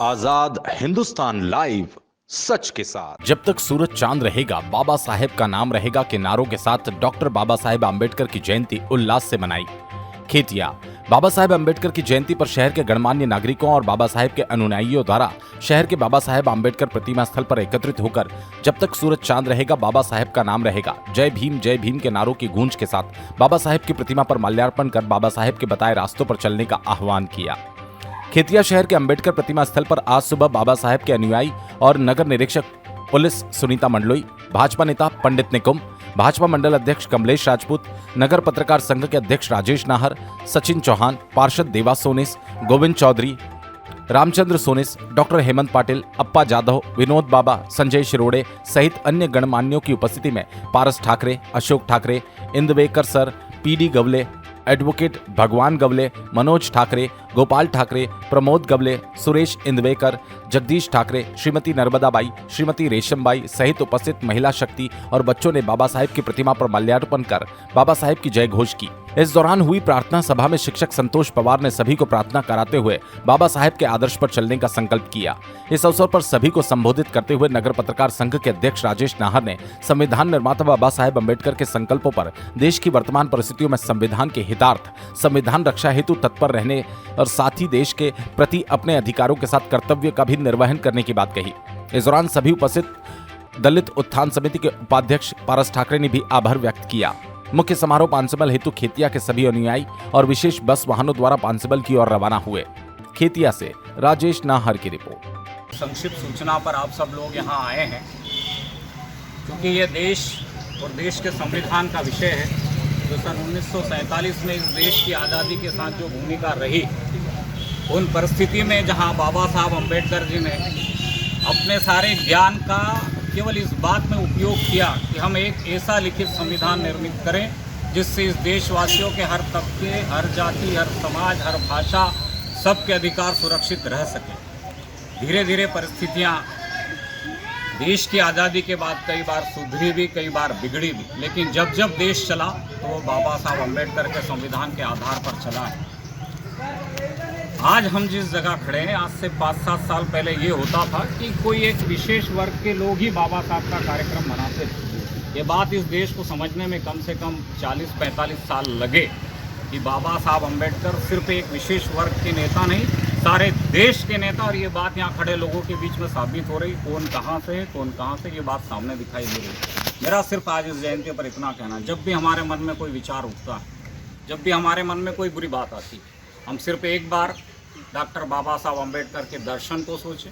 आजाद Hindustan live, सच के साथ। जब तक सूरज चांद रहेगा, बाबा साहेब का नाम रहेगा के नारों के साथ डॉक्टर बाबा साहेब आम्बेडकर की जयंती उल्लास से मनाई। खेतिया बाबा साहेब आम्बेडकर की जयंती पर शहर के गणमान्य नागरिकों और बाबा साहेब के अनुयायियों द्वारा शहर के बाबा साहेब आम्बेडकर प्रतिमा स्थल पर एकत्रित होकर जब तक सूरज चांद रहेगा बाबा साहेब का नाम रहेगा, जय भीम के नारों की गूंज के साथ बाबा साहेब की प्रतिमा पर माल्यार्पण कर बाबा साहेब के बताए रास्तों पर चलने का आह्वान किया। खेतिया शहर के अंबेडकर प्रतिमा स्थल पर आज सुबह बाबा साहेब के अनुयायी और नगर निरीक्षक पुलिस सुनीता मंडलोई, भाजपा नेता पंडित निकुम, भाजपा मंडल अध्यक्ष कमलेश राजपूत, नगर पत्रकार संघ के अध्यक्ष राजेश नाहर, सचिन चौहान, पार्षद देवा सोनिस, गोविंद चौधरी, रामचंद्र सोनिस, डॉक्टर हेमंत पाटिल, अप्पा जाधव, विनोद बाबा, संजय शिरोड़े सहित अन्य गणमान्यों की उपस्थिति में Paras Thackeray, Ashok Thackeray, Indvekar sir, PD Gawale, advocate Bhagwan Gawale, Manoj Thackeray, Gopal Thackeray, Pramod गवले, सुरेश इंदवेकर, जगदीश ठाकरे, श्रीमती नर्मदाबाई, श्रीमती रेशमबाई सहित उपस्थित महिला शक्ति और बच्चों ने बाबा साहेब की प्रतिमा पर माल्यार्पण कर बाबा साहेब की जय घोष की। इस दौरान हुई प्रार्थना सभा में शिक्षक संतोष पवार ने सभी को प्रार्थना कराते हुए बाबा साहेब के आदर्श पर चलने का संकल्प किया। इस अवसर पर सभी को संबोधित करते हुए नगर पत्रकार संघ के अध्यक्ष राजेश नाहर ने संविधान निर्माता बाबा साहेब अम्बेडकर के संकल्पों पर देश की वर्तमान परिस्थितियों में संविधान के हितार्थ, संविधान रक्षा हेतु तत्पर रहने और साथ ही देश के प्रति अपने अधिकारों के साथ कर्तव्य का भी निर्वहन करने की बात कही। इस दौरान सभी उपस्थित दलित उत्थान समिति के उपाध्यक्ष पारस ठाकरे ने भी आभार व्यक्त किया। मुख्य समारोह पानसबल हेतु खेतिया के सभी अनुयायी और विशेष बस वाहनों द्वारा पानसबल की ओर रवाना हुए। खेतिया से राजेश नाहर की रिपोर्ट। संक्षिप्त सूचना पर आप सब लोग यहाँ आए हैं क्योंकि ये देश और देश के संविधान का विषय है जो सन 1947 में इस देश की आज़ादी के साथ जो भूमिका रही, उन परिस्थिति में जहाँ बाबा साहब अम्बेडकर जी ने अपने सारे ज्ञान का केवल इस बात में उपयोग किया कि हम एक ऐसा लिखित संविधान निर्मित करें जिससे इस देशवासियों के हर तबके, हर जाति, हर समाज, हर भाषा, सबके अधिकार सुरक्षित रह सके। धीरे धीरे परिस्थितियाँ देश की आज़ादी के बाद कई बार सुधरी भी, कई बार बिगड़ी भी, लेकिन जब जब देश चला तो वो बाबा साहब अम्बेडकर के संविधान के आधार पर चला है। आज हम जिस जगह खड़े हैं, आज से 5-7 साल पहले ये होता था कि कोई एक विशेष वर्ग के लोग ही बाबा साहब का कार्यक्रम मनाते थे। ये बात इस देश को समझने में कम से कम 40-45 साल लगे कि बाबा साहब अम्बेडकर सिर्फ एक विशेष वर्ग के नेता नहीं, सारे देश के नेता। और ये बात यहाँ खड़े लोगों के बीच में साबित हो रही, कौन कहाँ से है, कौन कहाँ से, ये बात सामने दिखाई दे रही है। मेरा सिर्फ आज इस जयंती पर इतना कहना, जब भी हमारे मन में कोई विचार उठता है, जब भी हमारे मन में कोई बुरी बात आती है, हम सिर्फ एक बार डॉक्टर बाबा साहब अम्बेडकर के दर्शन को सोचें,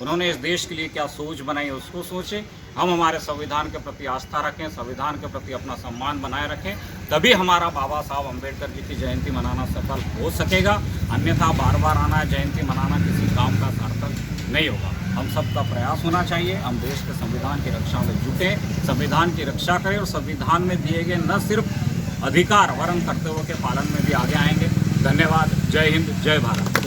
उन्होंने इस देश के लिए क्या सोच बनाई उसको सोचें, हम हमारे संविधान के प्रति आस्था रखें, संविधान के प्रति अपना सम्मान बनाए रखें, तभी हमारा बाबा साहब अम्बेडकर जी की जयंती मनाना सफल हो सकेगा। अन्यथा बार बार आना, जयंती मनाना किसी काम का सार्थक नहीं होगा। हम सबका प्रयास होना चाहिए, हम देश के संविधान की रक्षा में जुटें, संविधान की रक्षा करें और संविधान में दिए गए न सिर्फ अधिकार वरन कर्तव्यों के पालन में भी आगे आएंगे। धन्यवाद। जय हिंद, जय भारत।